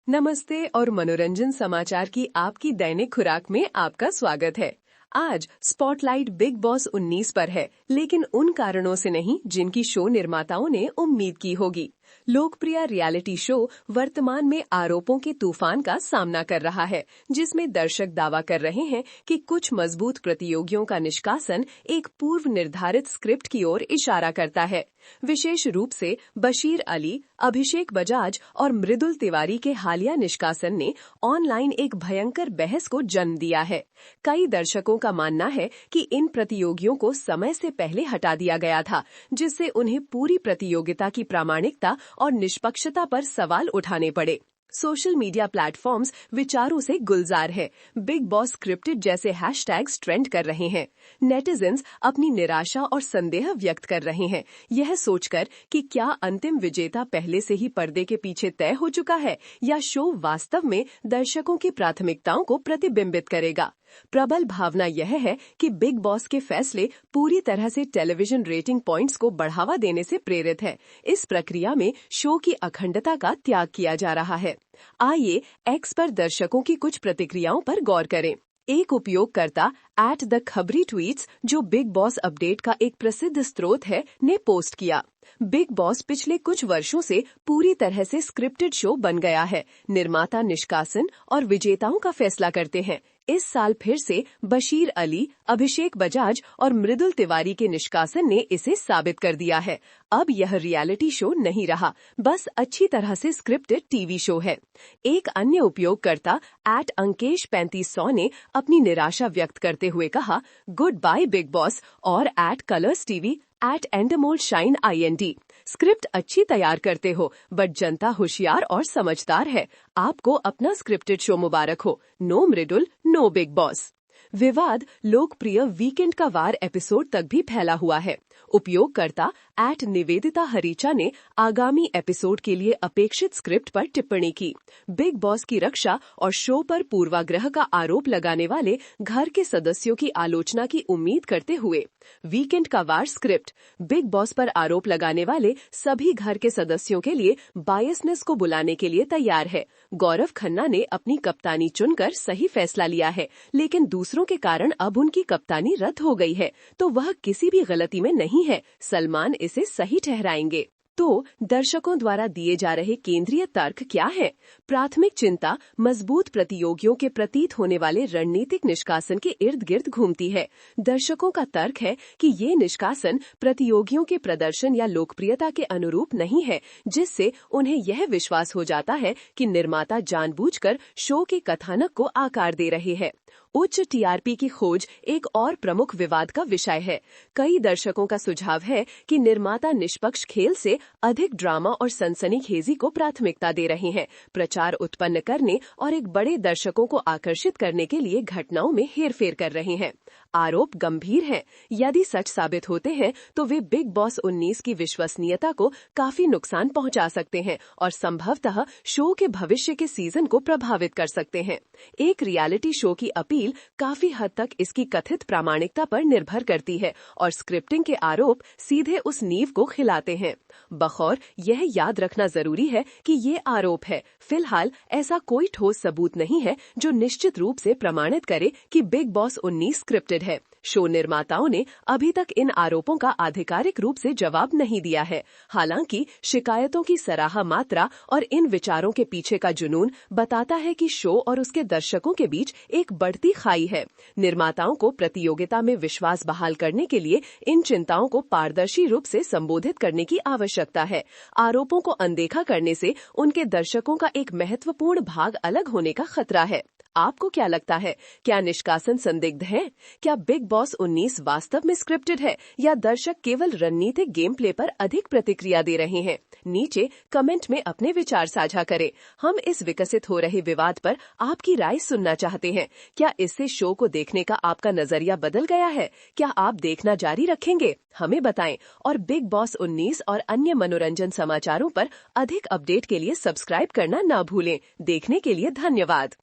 नमस्ते और मनोरंजन समाचार की आपकी दैनिक खुराक में आपका स्वागत है। आज स्पॉटलाइट बिग बॉस 19 पर है, लेकिन उन कारणों से नहीं जिनकी शो निर्माताओं ने उम्मीद की होगी। लोकप्रिय रियलिटी शो वर्तमान में आरोपों के तूफान का सामना कर रहा है, जिसमें दर्शक दावा कर रहे हैं कि कुछ मजबूत प्रतियोगियों का निष्कासन एक पूर्व निर्धारित स्क्रिप्ट की ओर इशारा करता है। विशेष रूप से बशीर अली, अभिषेक बजाज और मृदुल तिवारी के हालिया निष्कासन ने ऑनलाइन एक भयंकर बहस को जन्म दिया है। कई दर्शकों का मानना है कि इन प्रतियोगियों को समय से पहले हटा दिया गया था, जिससे उन्हें पूरी प्रतियोगिता की प्रामाणिकता और निष्पक्षता पर सवाल उठाने पड़े। सोशल मीडिया प्लेटफॉर्म्स विचारों से गुलजार है। बिग बॉस स्क्रिप्टेड जैसे हैशटैग्स ट्रेंड कर रहे हैं। नेटिजन्स अपनी निराशा और संदेह व्यक्त कर रहे हैं, यह सोचकर कि क्या अंतिम विजेता पहले से ही पर्दे के पीछे तय हो चुका है या शो वास्तव में दर्शकों की प्राथमिकताओं को प्रतिबिंबित करेगा। प्रबल भावना यह है कि बिग बॉस के फैसले पूरी तरह से टेलीविजन रेटिंग पॉइंट्स को बढ़ावा देने से प्रेरित है। इस प्रक्रिया में शो की अखंडता का त्याग किया जा रहा है। आइए एक्स पर दर्शकों की कुछ प्रतिक्रियाओं पर गौर करें। एक उपयोगकर्ता @thekhbri_tweets, जो बिग बॉस अपडेट का एक प्रसिद्ध स्रोत है, ने पोस्ट किया। बिग बॉस पिछले कुछ वर्षों से पूरी तरह से स्क्रिप्टेड शो बन गया है। निर्माता निष्कासन और विजेताओं का फैसला करते हैं। इस साल फिर से बशीर अली, अभिषेक बजाज और मृदुल तिवारी के निष्कासन ने इसे साबित कर दिया है। अब यह रियलिटी शो नहीं रहा, बस अच्छी तरह से स्क्रिप्टेड टीवी शो है। एक अन्य उपयोगकर्ता @अंकेश3500 ने अपनी निराशा व्यक्त करते हुए कहा, गुड बाय बिग बॉस, और @कलर्स टीवी @endemolshine_ind, स्क्रिप्ट अच्छी तैयार करते हो, बट जनता होशियार और समझदार है। आपको अपना स्क्रिप्टेड शो मुबारक हो। नो मृदुल, नो बिग बॉस। विवाद लोकप्रिय वीकेंड का वार एपिसोड तक भी फैला हुआ है। उपयोगकर्ता @निवेदिता हरीचा ने आगामी एपिसोड के लिए अपेक्षित स्क्रिप्ट पर टिप्पणी की। बिग बॉस की रक्षा और शो पर पूर्वाग्रह का आरोप लगाने वाले घर के सदस्यों की आलोचना की उम्मीद करते हुए, वीकेंड का वार स्क्रिप्ट बिग बॉस पर आरोप लगाने वाले सभी घर के सदस्यों के लिए बायसनेस को बुलाने के लिए तैयार है। गौरव खन्ना ने अपनी कप्तानी चुनकर सही फैसला लिया है, लेकिन दूसरों के कारण अब उनकी कप्तानी रद्द हो गई है, तो वह किसी भी गलती में नहीं है। सलमान इसे सही ठहराएंगे। तो दर्शकों द्वारा दिए जा रहे केंद्रीय तर्क क्या है? प्राथमिक चिंता मजबूत प्रतियोगियों के प्रतीत होने वाले रणनीतिक निष्कासन के इर्द गिर्द घूमती है। दर्शकों का तर्क है कि ये निष्कासन प्रतियोगियों के प्रदर्शन या लोकप्रियता के अनुरूप नहीं है, जिससे उन्हें यह विश्वास हो जाता है कि निर्माता जानबूझकर शो के कथानक को आकार दे रहे हैं। उच्च टीआरपी की खोज एक और प्रमुख विवाद का विषय है। कई दर्शकों का सुझाव है कि निर्माता निष्पक्ष खेल से अधिक ड्रामा और सनसनीखेजी को प्राथमिकता दे रहे हैं, प्रचार उत्पन्न करने और एक बड़े दर्शकों को आकर्षित करने के लिए घटनाओं में हेरफेर कर रहे हैं। आरोप गंभीर हैं। यदि सच साबित होते हैं तो वे बिग बॉस 19 की विश्वसनीयता को काफी नुकसान पहुंचा सकते हैं और संभवतः शो के भविष्य के सीजन को प्रभावित कर सकते हैं। एक रियलिटी शो की अपील काफी हद तक इसकी कथित प्रामाणिकता पर निर्भर करती है और स्क्रिप्टिंग के आरोप सीधे उस नींव को खिलाते हैं। बखौर यह याद रखना जरूरी है कि ये आरोप है। फिलहाल ऐसा कोई ठोस सबूत नहीं है जो निश्चित रूप से प्रमाणित करे कि बिग बॉस 19 स्क्रिप्टेड है। शो निर्माताओं ने अभी तक इन आरोपों का आधिकारिक रूप से जवाब नहीं दिया है। हालांकि शिकायतों की सराहा मात्रा और इन विचारों के पीछे का जुनून बताता है कि शो और उसके दर्शकों के बीच एक बढ़ती खाई है। निर्माताओं को प्रतियोगिता में विश्वास बहाल करने के लिए इन चिंताओं को पारदर्शी रूप से संबोधित करने की आवश्यकता है। आरोपों को अनदेखा करने से उनके दर्शकों का एक महत्वपूर्ण भाग अलग होने का खतरा है। आपको क्या लगता है? क्या निष्कासन संदिग्ध है? क्या बिग बॉस 19 वास्तव में स्क्रिप्टेड है या दर्शक केवल रणनीतिक गेम प्ले पर अधिक प्रतिक्रिया दे रहे हैं? नीचे कमेंट में अपने विचार साझा करें। हम इस विकसित हो रहे विवाद पर आपकी राय सुनना चाहते हैं। क्या इससे शो को देखने का आपका नजरिया बदल गया है? क्या आप देखना जारी रखेंगे? हमें बताएं और बिग बॉस 19 और अन्य मनोरंजन समाचारों पर अधिक अपडेट के लिए सब्सक्राइब करना ना भूलें। देखने के लिए धन्यवाद।